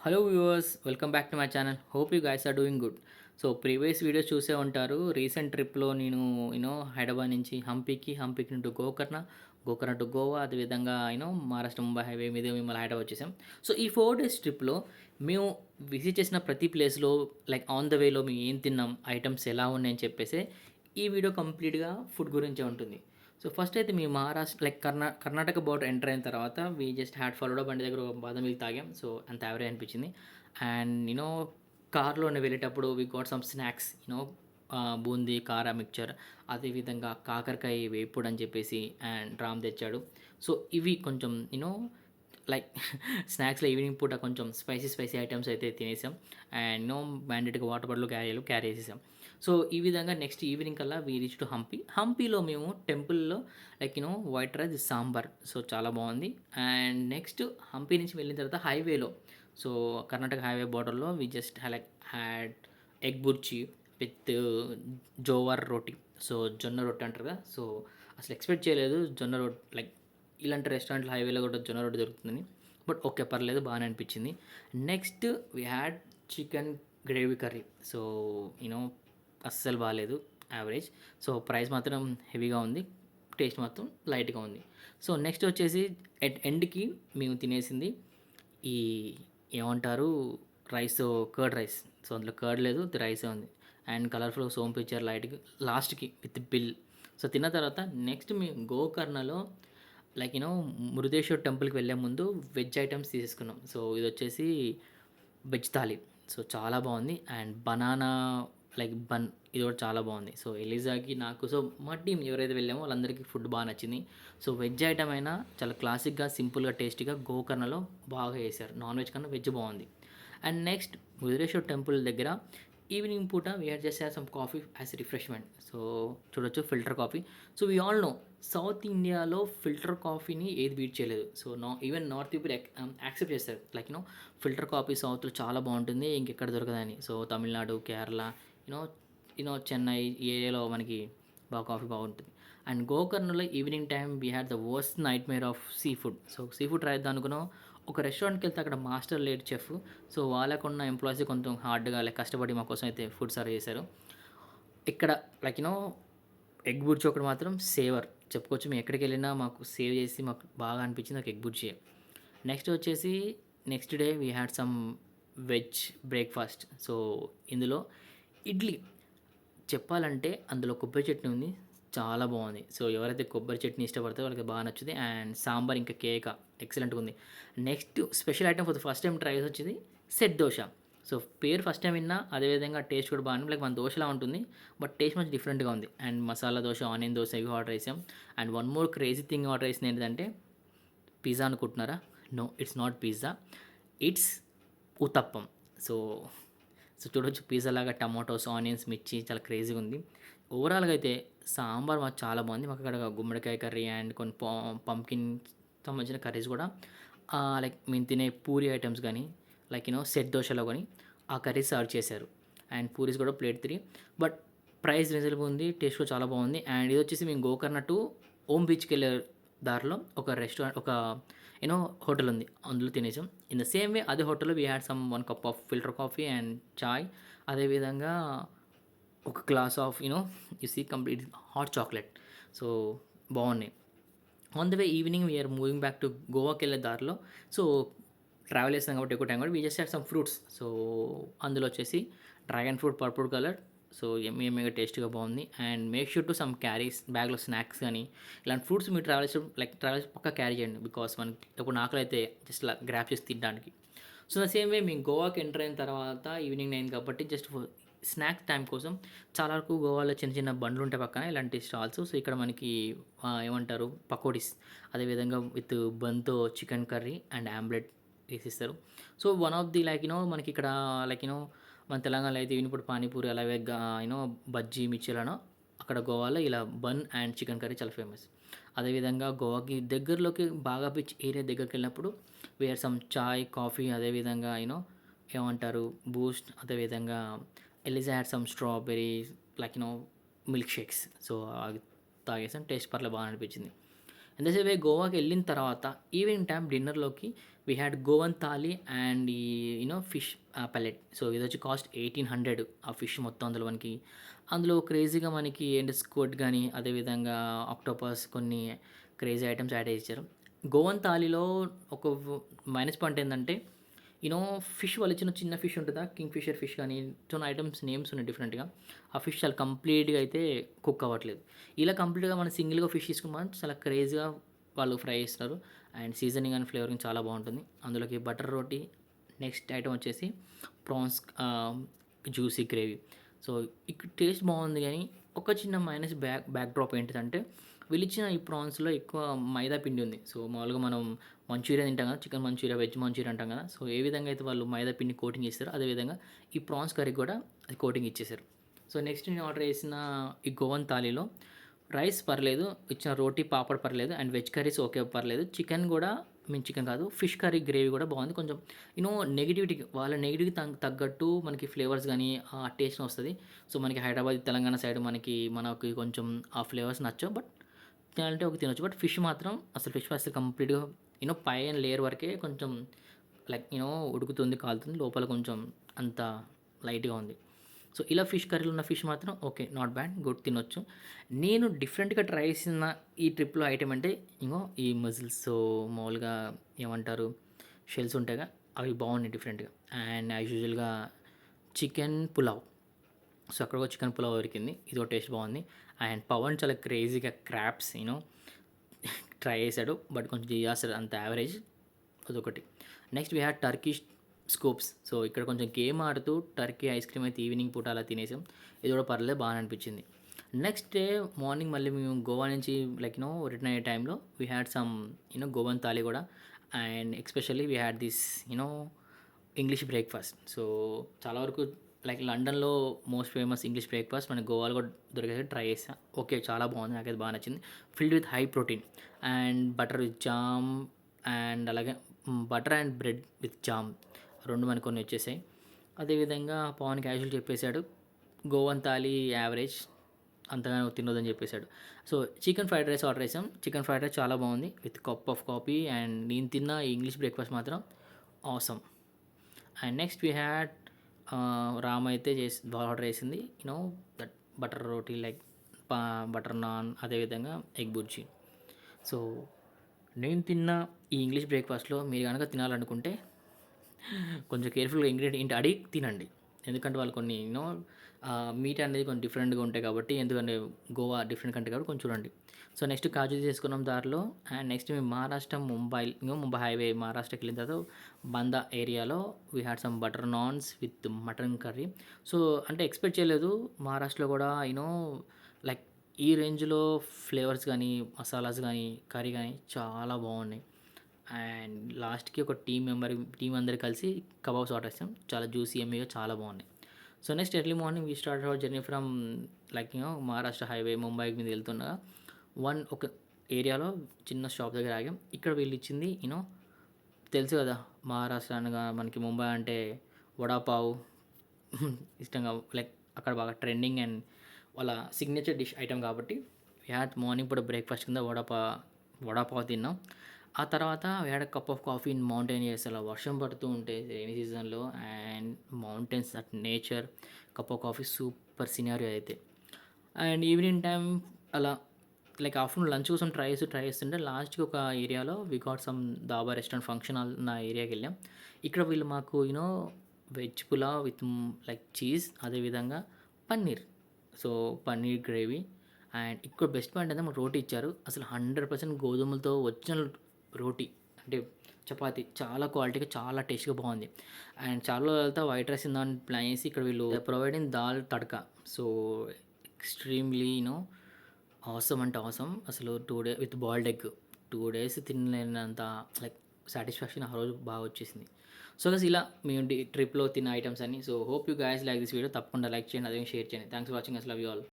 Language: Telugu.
Hello viewers, welcome back to my channel. Hope you guys are doing good. So previous videos చూసే ఉంటారు. రీసెంట్ ట్రిప్లో నేను హైదరాబాద్ నుంచి హంపీకి నుండి గోకర్ణ టు గోవా, అదేవిధంగా మహారాష్ట్ర ముంబై హైవే మీద మేము హైదరాబాద్ వచ్చేసాం. సో ఈ 4 డేస్ ట్రిప్లో మేము విజిట్ చేసిన ప్రతి ప్లేస్లో లైక్ ఆన్ ద వేలో మేము ఏం తిన్నాం, ఐటమ్స్ ఎలా ఉన్నాయని చెప్పేసి ఈ వీడియో కంప్లీట్గా ఫుడ్ గురించే ఉంటుంది. సో ఫస్ట్ అయితే మీ Maharashtra like Karnataka border enter అయిన తర్వాత వీ జస్ట్ హ్యాడ్ ఫాలోడ్ బండి దగ్గర ఒక బాదం మిల్క్ తాగాం. సో అంత యావరేజ్ అనిపించింది. అండ్ కార్లోనే వెళ్ళేటప్పుడు we got some snacks, boondi కారా మిక్చర్, అదేవిధంగా కాకరకాయ వేపుడు అని చెప్పేసి అండ్ రామ్ తెచ్చాడు. సో ఇవి కొంచెం లైక్ స్నాక్స్లో ఈవినింగ్ పూట కొంచెం స్పైసీ ఐటమ్స్ అయితే తినేసాం. అండ్ మ్యాండేట్గా వాటర్ బాటిల్ క్యారీ చేసేసాం. సో ఈ విధంగా నెక్స్ట్ ఈవినింగ్ కల్లా వీ రీచ్ టు హంపీలో మేము టెంపుల్లో like white rice sambar, so చాలా బాగుంది. అండ్ నెక్స్ట్ హంపీ నుంచి వెళ్ళిన తర్వాత హైవేలో, సో కర్ణాటక హైవే బార్డర్లో we just had egg bhurji with jowar roti, so జొన్న రొట్టె అంటారు కదా. సో అసలు ఎక్స్పెక్ట్ చేయలేదు జొన్న రొట్టె లైక్ ఇలాంటి రెస్టారెంట్లు హైవేలో కూడా జొన్న రొట్టె దొరుకుతుందని. బట్ ఓకే, పర్లేదు, బాగానే అనిపించింది. Next we had chicken gravy curry. So అస్సలు బాగాలేదు, యావరేజ్. సో ప్రైస్ మాత్రం హెవీగా ఉంది, టేస్ట్ మాత్రం లైట్గా ఉంది. సో నెక్స్ట్ వచ్చేసి ఎండ్కి మేము తినేసింది ఈ ఏమంటారు రైస్, కర్డ్ రైస్. సో అందులో కర్డ్ లేదు, రైసే ఉంది. అండ్ కలర్ఫుల్ సోమ్ పిక్చర్ లైట్గా లాస్ట్కి విత్ బిల్. సో తిన్న తర్వాత నెక్స్ట్ మేము గోకర్ణలో లైక్ మురుదేశ్వర్ టెంపుల్కి వెళ్ళే ముందు వెజ్ ఐటమ్స్ తీసుకున్నాం. సో ఇది వచ్చేసి వెజ్ థాలీ, సో చాలా బాగుంది. అండ్ బనానా లైక్ బన్, ఇది కూడా చాలా బాగుంది. సో ఎలిజాకి నాకు, సో మా టీం ఎవరైతే వెళ్ళామో వాళ్ళందరికీ ఫుడ్ బాగా నచ్చింది. సో వెజ్ ఐటమ్ అయినా చాలా క్లాసిక్గా, సింపుల్గా, టేస్టీగా గోకర్ణలో బాగా చేశారు. నాన్ వెజ్ కన్నా వెజ్ బాగుంది. అండ్ నెక్స్ట్ మురుదేశ్వర్ టెంపుల్ దగ్గర ఈవినింగ్ పూట we are just have some coffee as refreshment. So చూడొచ్చు filter coffee. So we all know south ఇండియాలో ఫిల్టర్ కాఫీని ఏది బీట్ చేయలేదు. So even north people accept చేస్తారు లైక్ ఫిల్టర్ కాఫీ సౌత్లో చాలా బాగుంటుంది, ఇంకెక్కడ దొరకదని. సో తమిళనాడు, కేరళ, యూనో చెన్నై ఈ ఏరియాలో మనకి బాగా కాఫీ బాగుంటుంది. అండ్ గోకర్ణలో evening time we had the worst nightmare of sea food. So sea food try చేద్దాం అనుకున్నాం. ఒక రెస్టారెంట్కి వెళ్తే అక్కడ మాస్టర్ లేడ్ చెఫ్, సో వాళ్ళకున్న ఎంప్లాయీస్ కొంచెం హార్డ్గా లైక్ కష్టపడి మా కోసం అయితే ఫుడ్ సర్వ్ చేశారు. ఇక్కడ లైక్ ఎగ్ బుర్జీ ఒకటి మాత్రం సేవర్ చెప్పుకోవచ్చు. మేము ఎక్కడికి వెళ్ళినా మాకు సేవ్ చేసి మాకు బాగా అనిపించింది ఒక ఎగ్ బుర్జీ. నెక్స్ట్ వచ్చేసి next day we had some veg breakfast. So ఇందులో ఇడ్లీ, చెప్పాలంటే అందులో కొబ్బరి చట్నీ ఉంది, చాలా బాగుంది. సో ఎవరైతే కొబ్బరి చట్నీ ఇష్టపడతారో వాళ్ళకి బాగా నచ్చుతుంది. అండ్ సాంబార్ ఇంకా కేక ఎక్సలెంట్గా ఉంది. Next special item for the first time try చేసి వచ్చేది సెట్ దోశ. సో పేరు ఫస్ట్ టైం విన్నా, అదేవిధంగా టేస్ట్ కూడా బాగుంది. లైక్ మన దోశలా ఉంటుంది, బట్ టేస్ట్ మంచి డిఫరెంట్గా ఉంది. అండ్ మసాలా దోశ, ఆనియన్ దోశ ఇవి ఆర్డర్ చేసాం. And one more crazy thing order చేసింది ఏంటంటే పిజ్జా అనుకుంటున్నారా? No, it's not pizza, it's uttapam. So so చూడొచ్చు పిజ్జా లాగా టమాటోస్, ఆనియన్స్, మిర్చి చాలా క్రేజీగా ఉంది. ఓవరాల్గా అయితే సాంబార్ మాకు చాలా బాగుంది. మాకు అక్కడ గుమ్మడికాయ కర్రీ అండ్ కొన్ని పంకిన్ సంబంధించిన కర్రీస్ కూడా లైక్ మేము తినే పూరి ఐటమ్స్ కానీ లైక్ సెట్ దోశలో కానీ ఆ కర్రీస్ సర్వ్ చేశారు. అండ్ పూరీస్ కూడా ప్లేట్ 3. బట్ ప్రైస్ రీజనబుల్ ఉంది, టేస్ట్ కూడా చాలా బాగుంది. అండ్ ఇది వచ్చేసి మేము గోకర్ణ టు ఓమ్ బీచ్కి వెళ్ళే దారిలో ఒక రెస్టారెంట్, ఒక హోటల్ ఉంది, అందులో తినేసాం. ఇన్ ద సేమ్ వే అదే హోటల్లో we had some 1 cup of filter coffee and chai, అదేవిధంగా ఒక glass of you see complete hot chocolate. So బాగున్నాయి. On the way evening we are moving back to గోవాకి వెళ్ళే దారిలో, సో ట్రావెల్ చేస్తాం కాబట్టి ఎక్కువ టైం కూడా we just had some fruits. So అందులో వచ్చేసి dragon fruit purple colour, so ఎమ్మీగా టేస్ట్గా బాగుంది. And make sure to some carries, బ్యాగ్లో స్నాక్స్ కానీ ఇలాంటి ఫ్రూట్స్ మీరు ట్రావెల్ పక్కా క్యారీ చేయండి, బికాస్ మనకి ఎప్పుడు ఆకలి అయితే జస్ట్ ఇలా గ్రాప్ చేసి తినడానికి. సో ద సేమ్ వే మేము గోవాకి ఎంటర్ అయిన తర్వాత ఈవినింగ్ 9 కాబట్టి జస్ట్ స్నాక్స్ టైం కోసం చాలా వరకు గోవాలో చిన్న చిన్న బండ్లు ఉంటాయి పక్కన ఇలాంటి స్టాల్స్. సో ఇక్కడ మనకి ఏమంటారు పకోడీస్, అదేవిధంగా విత్ బంతో చికెన్ కర్రీ అండ్ ఆమ్లెట్ వేసిస్తారు. So one of the like మనకి ఇక్కడ లైక్ మన తెలంగాణలో అయితే ఇప్పుడు పానీపూరి, అలాగే బజ్జీ, మిర్చిలను, అక్కడ గోవాలో ఇలా బన్ అండ్ చికెన్ కర్రీ చాలా ఫేమస్. అదేవిధంగా గోవాకి దగ్గరలోకి బాగా బీచ్ ఏరియా దగ్గరికి వెళ్ళినప్పుడు వేర్ సమ్ చాయ్, కాఫీ, అదేవిధంగా ఏమంటారు బూస్ట్, అదేవిధంగా Eliza had some strawberry like milkshakes. So అవి తాగేసాం, టేస్ట్ పర్లేదు బాగా అనిపించింది. ఎంతసేపు గోవాకి వెళ్ళిన తర్వాత ఈవినింగ్ టైం డిన్నర్లోకి we had Goan thali and ఈ ఫిష్ పల్లెట్. సో ఇది వచ్చి కాస్ట్ 1800 ఆ ఫిష్ మొత్తం అందులో మనకి. అందులో క్రేజీగా మనకి ఏంటి స్క్విడ్ కానీ అదేవిధంగా ఆక్టోపస్ కొన్ని క్రేజీ ఐటమ్స్ యాడ్ చేశారు. గోవన్ థాలీలో ఒక మైనస్ పాయింట్ ఏంటంటే యూనో ఫిష్ వాళ్ళు ఇచ్చిన చిన్న ఫిష్ ఉంటుందా, కింగ్ ఫిషర్ ఫిష్ కానీ కొన్ని ఐటమ్స్ నేమ్స్ ఉన్నాయి డిఫరెంట్గా. ఆ ఫిష్ చాలా కంప్లీట్గా అయితే కుక్ అవ్వట్లేదు. ఇలా కంప్లీట్గా మనం సింగిల్గా ఫిష్ తీసుకున్నాం చాలా క్రేజీగా వాళ్ళు ఫ్రై చేస్తారు. అండ్ సీజనింగ్ అండ్ ఫ్లేవరింగ్ చాలా బాగుంటుంది. అందులోకి బటర్ రోటీ. నెక్స్ట్ ఐటమ్ వచ్చేసి ప్రాన్స్ జ్యూసీ గ్రేవీ. సో ఇక్కడ టేస్ట్ బాగుంది కానీ ఒక చిన్న మైనస్ బ్యాక్ డ్రాప్ ఏంటిదంటే వీళ్ళిచ్చిన ఈ ప్రాన్స్లో ఎక్కువ మైదా పిండి ఉంది. సో మామూలుగా మనం మంచూరియా తింటాం కదా, చికెన్ మంచూరియా, వెజ్ మంచూరియా అంటాం కదా. సో ఏ విధంగా అయితే వాళ్ళు మైదా పిండి కోటింగ్ ఇస్తారో అదేవిధంగా ఈ ప్రాన్స్ కర్రీకి కూడా అది కోటింగ్ ఇచ్చేసారు. సో నెక్స్ట్ నేను ఆర్డర్ చేసిన ఈ గోవన్ థాలీలో రైస్ పర్లేదు, ఇచ్చిన రోటీ పాపడ్ పర్లేదు, అండ్ వెజ్ కర్రీస్ ఓకే పర్లేదు. చికెన్ కూడా చికెన్ కాదు ఫిష్ కర్రీ గ్రేవీ కూడా బాగుంది. కొంచెం నెగిటివిటీ వాళ్ళ నెగిటివ్కి తగ్గట్టు మనకి ఫ్లేవర్స్ కానీ ఆ టేస్ట్ వస్తుంది. సో మనకి హైదరాబాద్ తెలంగాణ సైడ్ మనకి కొంచెం ఆ ఫ్లేవర్స్ నచ్చవు. బట్ తినాలంటే ఒక తినొచ్చు. బట్ ఫిష్ మాత్రం అసలు ఫిష్ అసలు కంప్లీట్గా పైన లేయర్ వరకే కొంచెం లైక్ ఉడుకుతుంది, కాలుతుంది, లోపల కొంచెం అంత లైట్గా ఉంది. సో ఇలా ఫిష్ కర్రీలో ఉన్న ఫిష్ మాత్రం ఓకే, నాట్ బ్యాడ్, గుడ్, తినొచ్చు. నేను డిఫరెంట్గా ట్రై చేసిన ఈ ట్రిప్లో ఐటమ్ అంటే ఈ మజిల్స్. సో మామూలుగా ఏమంటారు షెల్స్ ఉంటాయిగా, అవి బాగున్నాయి డిఫరెంట్గా. అండ్ యాజ్ యూజువల్గా చికెన్ పులావ్. సో అక్కడ ఒక చికెన్ పులావ్ దొరికింది, ఇది ఒక టేస్ట్ బాగుంది. అండ్ పవన్ చాలా క్రేజీగా క్రాప్స్ ట్రై చేశాడు. బట్ కొంచెం చేస్తాడు అంత యావరేజ్, అదొకటి. Next we had Turkish scoops. So ఇక్కడ కొంచెం గేమ్ ఆడుతూ టర్కీ ఐస్ క్రీమ్ అయితే ఈవినింగ్ పూట అలా తినేసాం. ఇది కూడా పర్లేదు, బాగా అనిపించింది. నెక్స్ట్ డే మార్నింగ్ మళ్ళీ మేము గోవా నుంచి రిటర్న్ అయ్యే టైంలో we had some Goan thali కూడా. And especially we had this English breakfast. So చాలా వరకు లండన్లో మోస్ట్ ఫేమస్ ఇంగ్లీష్ బ్రేక్ఫాస్ట్ మన గోవాలో కూడా దొరికేది, ట్రై చేసాను. ఓకే, చాలా బాగుంది, నాకైతే బాగా నచ్చింది. Filled with high protein and butter with jam. And అలాగే butter and bread with jam రెండు మనకు కొన్ని వచ్చేసాయి. అదేవిధంగా పవన్ క్యాజువల్ చెప్పేశాడు గోవన్ థాలీ యావరేజ్, అంతగా తినొద్దని చెప్పేశాడు. So chicken fried rice order చేసాం. చికెన్ ఫ్రైడ్ రైస్ చాలా బాగుంది with cup of coffee. And నేను తిన్న ఈ ఇంగ్లీష్ బ్రేక్ఫాస్ట్ మాత్రం awesome. And next we had Ram అయితే ఆర్డర్ చేసింది that butter roti like butter non, అదేవిధంగా ఎగ్ బుర్జీ. సో నేను తిన్న ఈ ఇంగ్లీష్ బ్రేక్ఫాస్ట్లో మీరు కనుక తినాలనుకుంటే కొంచెం కేర్ఫుల్గా ఇంగ్రీడియంట్ అడిగి తినండి. ఎందుకంటే వాళ్ళు కొన్ని మీట్ అనేది కొంచెం డిఫరెంట్గా ఉంటాయి కాబట్టి, ఎందుకంటే గోవా డిఫరెంట్ కంట్రీ కాబట్టి కొంచెం చూడండి. సో నెక్స్ట్ కాజు చేసుకున్నాం దారిలో. అండ్ నెక్స్ట్ మేము మహారాష్ట్ర ముంబై హైవే మహారాష్ట్రకి వెళ్ళిన తర్వాత బందా ఏరియాలో we had some butter naans with mutton curry. So అంటే ఎక్స్పెక్ట్ చేయలేదు మహారాష్ట్రలో కూడా లైక్ ఈ రేంజ్లో ఫ్లేవర్స్ కానీ మసాలాస్ కానీ కర్రీ కానీ చాలా బాగున్నాయి. అండ్ లాస్ట్కి ఒక టీం అందరు కలిసి కబాబ్స్ ఆర్డర్ చేస్తాం, చాలా జ్యూసీ ఎమ్మీగా చాలా బాగున్నాయి. So next early morning we start our journey from Maharashtra highway ముంబైకి మీద వెళ్తుండగా ఒక ఏరియాలో చిన్న షాప్ దగ్గర ఆగాం. ఇక్కడ వీళ్ళు ఇచ్చింది తెలుసు కదా, మహారాష్ట్ర అనగా మనకి ముంబై అంటే వడాపావ్ ఇష్టంగా, లైక్ అక్కడ బాగా ట్రెండింగ్ అండ్ వాళ్ళ సిగ్నేచర్ డిష్ ఐటమ్ కాబట్టి హ్యాడ్ మార్నింగ్ పూట బ్రేక్ఫాస్ట్ కింద వడాపావ్ తిన్నాం. ఆ తర్వాత had cup of coffee in mountain అలా వర్షం పడుతూ ఉంటే రైనీ సీజన్లో and mountains at nature, cup of coffee, super scenario అయితే. అండ్ ఈవినింగ్ టైం అలా లైక్ ఆఫ్టర్నూన్ లంచ్ కోసం ట్రై చేస్తుంటే లాస్ట్కి ఒక ఏరియాలో we got some dhaba restaurant function hall నా ఏరియాకి వెళ్ళాం. ఇక్కడ వీళ్ళు మాకు veg pulao with like cheese, అదేవిధంగా paneer. So paneer gravy. And ఇక్కడ బెస్ట్ పాయింట్ అంటే మాకు రోటీ ఇచ్చారు. అసలు 100% గోధుమలతో ఒరిజినల్ రోటీ అంటే చపాతి, చాలా క్వాలిటీగా చాలా టేస్ట్గా బాగుంది. అండ్ చాలా రోజులతో వైట్ రైస్ ఇందామని ప్లాన్ చేసి ఇక్కడ వీళ్ళు providing dal tadka. So extremely అవసరం అంటే అవసరం. అసలు 2 day with boiled egg 2 days తినలేనంత లైక్ సాటిస్ఫాక్షన్ ఆ రోజు బాగా వచ్చేసింది. సో గైస్ ఇలా మేము ట్రిప్లో తిన్న ఐటమ్స్ అన్ని. So hope you guys like this video. తప్పకుండా లైక్ చేయండి, అదే షేర్ చేయండి. Thanks for watching. Us love you all.